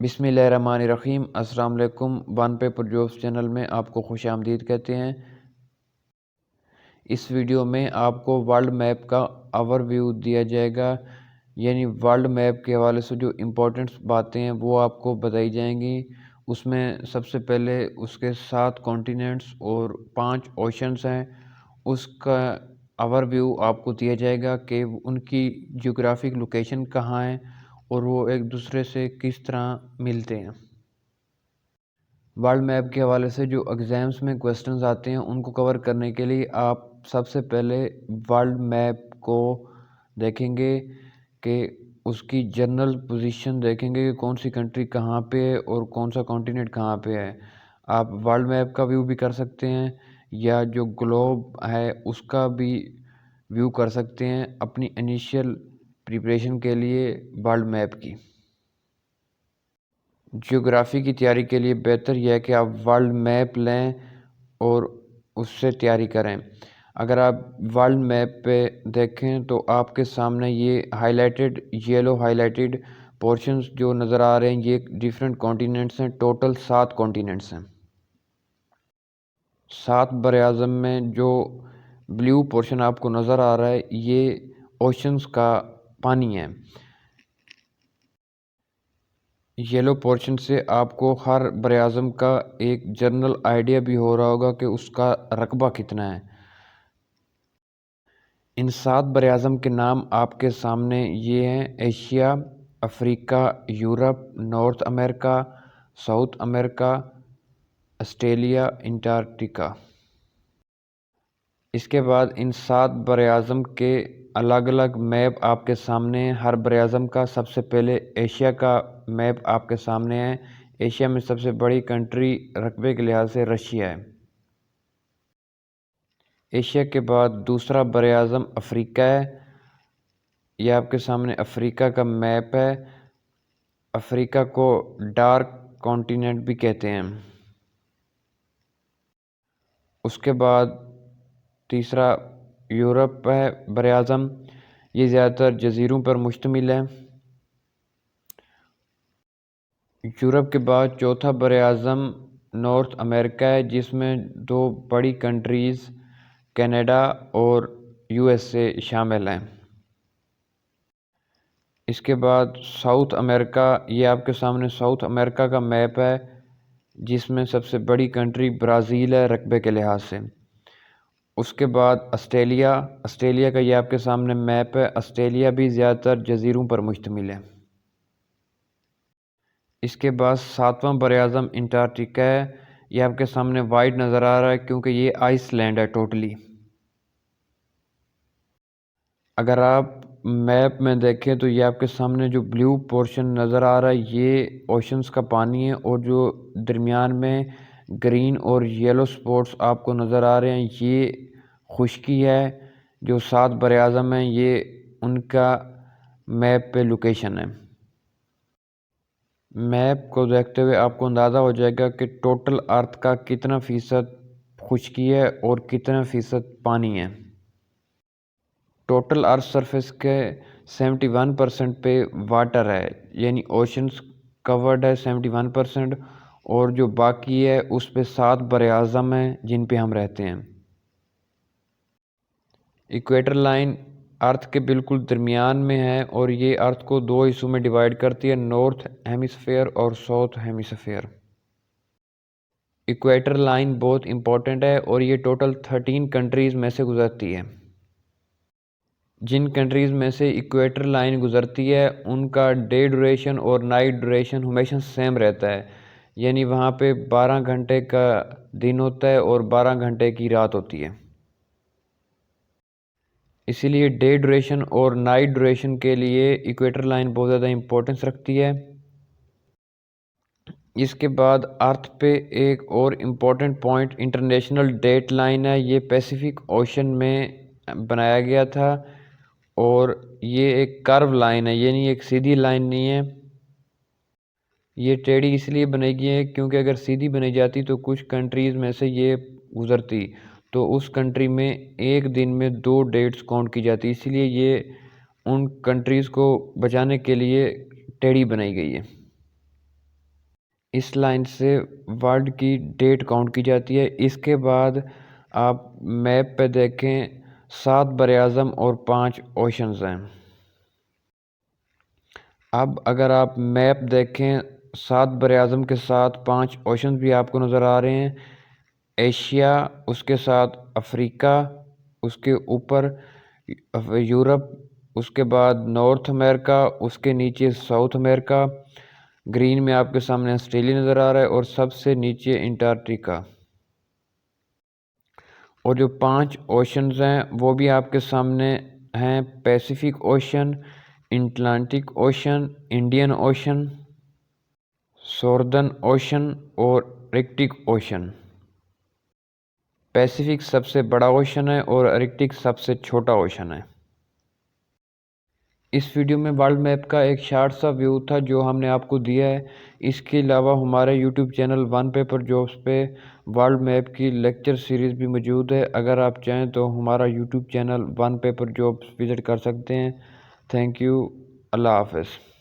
बिस्मिल्लाहिर्रहमानिर्रहीम। अस्सलाम वालेकुम। वन पेपर जॉब्स चैनल में आपको खुशामदीद कहते हैं। इस वीडियो में आपको वर्ल्ड मैप का ओवरव्यू दिया जाएगा, यानी वर्ल्ड मैप के हवाले से जो इम्पोर्टेंट बातें हैं वो आपको बताई जाएंगी। उसमें सबसे पहले उसके 7 कॉन्टिनेंट्स और 5 ओशंस हैं, उसका ओवरव्यू आपको दिया जाएगा कि उनकी ज्योग्राफिक लोकेशन कहाँ है और वो एक दूसरे से किस तरह मिलते हैं। वर्ल्ड मैप के हवाले से जो एग्ज़ाम्स में क्वेश्चंस आते हैं उनको कवर करने के लिए आप सबसे पहले वर्ल्ड मैप को देखेंगे कि उसकी जनरल पोजीशन देखेंगे कि कौन सी कंट्री कहाँ पे है और कौन सा कॉन्टिनेंट कहाँ पे है। आप वर्ल्ड मैप का व्यू भी कर सकते हैं या जो ग्लोब है उसका भी व्यू कर सकते हैं अपनी इनिशियल प्रिपरेशन के लिए वर्ल्ड मैप की। ज्योग्राफी की तैयारी के लिए बेहतर यह है कि आप वर्ल्ड मैप लें और उससे तैयारी करें। अगर आप वर्ल्ड मैप पे देखें तो आपके सामने ये हाईलाइटेड येलो हाईलाइटेड पोर्शंस जो नज़र आ रहे हैं ये डिफरेंट कॉन्टिनेंट्स हैं। टोटल 7 कॉन्टिनेंट्स हैं। 7 बरआज़म में जो ब्लू पोर्शन आपको नज़र आ रहा है ये ओशंस का पानी है। येलो पोर्शन से आपको हर बरआज़म का एक जनरल आइडिया भी हो रहा होगा कि उसका रकबा कितना है। इन 7 बरआज़म के नाम आपके सामने ये हैं: Asia, Africa, Europe, north America, south America, Australia, Antarctica. इसके बाद इन 7 बरआज़म के अलग अलग मैप आपके सामने हैं। हर बरआज़म का सबसे पहले एशिया का मैप आपके सामने है। एशिया में सबसे बड़ी कंट्री रकबे के लिहाज से रशिया है। एशिया के बाद दूसरा बरआज़म अफ्रीका है। यह आपके सामने अफ्रीका का मैप है। अफ्रीका को डार्क कॉन्टिनेंट भी कहते हैं। उसके बाद तीसरा यूरोप है बरआज़म, ये ज़्यादातर जज़ीरों पर मुश्तमिल है। यूरोप के बाद चौथा बरआज़म नॉर्थ अमेरिका है, जिसमें 2 बड़ी कंट्रीज़ कनाडा और यूएसए शामिल हैं। इसके बाद साउथ अमेरिका, ये आपके सामने साउथ अमेरिका का मैप है, जिसमें सबसे बड़ी कंट्री ब्राज़ील है रकबे के लिहाज से। उसके बाद ऑस्ट्रेलिया, ऑस्ट्रेलिया का ये आपके सामने मैप है। ऑस्ट्रेलिया भी ज़्यादातर जज़ीरों पर मुश्तमिल है। इसके बाद 7वां बरआज़म अंटार्कटिका है। ये आपके सामने वाइट नज़र आ रहा है क्योंकि ये आइसलैंड है टोटली। अगर आप मैप में देखें तो ये आपके सामने जो ब्लू पोर्शन नज़र आ रहा है ये ओशंस का पानी है, और जो दरमियान में ग्रीन और येलो स्पॉट्स आपको नज़र आ रहे हैं ये खुश्की है। जो 7 बरआज़म हैं ये उनका मैप पे लोकेशन है। मैप को देखते हुए आपको अंदाज़ा हो जाएगा कि टोटल अर्थ का कितना फ़ीसद खुश्की है और कितना फ़ीसद पानी है। टोटल अर्थ सरफेस के 71% पे वाटर है, यानी ओशंस कवर्ड है 71%, और जो बाकी है उस पे 7 बरआज़म हैं जिन पे हम रहते हैं। इक्वेटर लाइन अर्थ के बिल्कुल दरमियान में है और ये अर्थ को 2 हिस्सों में डिवाइड करती है, नॉर्थ हेमिस्फेयर और साउथ हेमिस्फेयर। इक्वेटर लाइन बहुत इंपॉर्टेंट है और ये टोटल 13 कंट्रीज़ में से गुजरती है। जिन कंट्रीज़ में से इक्वेटर लाइन गुजरती है उनका डे ड्यूरेशन और नाइट ड्यूरेशन हमेशा सेम रहता है, यानी वहाँ पे 12 घंटे का दिन होता है और 12 घंटे की रात होती है। इसीलिए डे ड्यूरेशन और नाइट ड्यूरेशन के लिए इक्वेटर लाइन बहुत ज़्यादा इम्पोर्टेंस रखती है। इसके बाद अर्थ पे एक और important point international date line है। ये पैसिफिक ओशन में बनाया गया था और ये एक कर्व लाइन है, यानी एक सीधी लाइन नहीं है। ये टेढ़ी इसलिए बनाई गई है क्योंकि अगर सीधी बनाई जाती तो कुछ कंट्रीज़ में से ये गुज़रती तो उस कंट्री में एक दिन में 2 डेट्स काउंट की जाती, इसलिए ये उन कंट्रीज़ को बचाने के लिए टेढ़ी बनाई गई है। इस लाइन से वर्ल्ड की डेट काउंट की जाती है। इसके बाद आप मैप पे देखें 7 बरआज़म और 5 ओशंस हैं। अब अगर आप मैप देखें 7 बरआज़म के साथ 5 ओशंस भी आपको नज़र आ रहे हैं। एशिया, उसके साथ अफ्रीका, उसके ऊपर यूरोप, उसके बाद नॉर्थ अमेरिका, उसके नीचे साउथ अमेरिका, ग्रीन में आपके सामने ऑस्ट्रेलिया नज़र आ रहा है और सबसे नीचे अंटार्कटिका। और जो 5 ओशंस हैं वो भी आपके सामने हैं, Pacific Ocean, Atlantic Ocean, Indian Ocean, Southern Ocean और आर्कटिक ओशन। पैसिफिक सबसे बड़ा ओशन है और आर्कटिक सबसे छोटा ओशन है। इस वीडियो में वर्ल्ड मैप का एक शार्ट सा व्यू था जो हमने आपको दिया है। इसके अलावा हमारे YouTube channel one paper jobs पे वर्ल्ड मैप की लेक्चर सीरीज़ भी मौजूद है। अगर आप चाहें तो हमारा YouTube channel one paper jobs visit कर सकते हैं। Thank you. अल्लाह हाफ़िज़।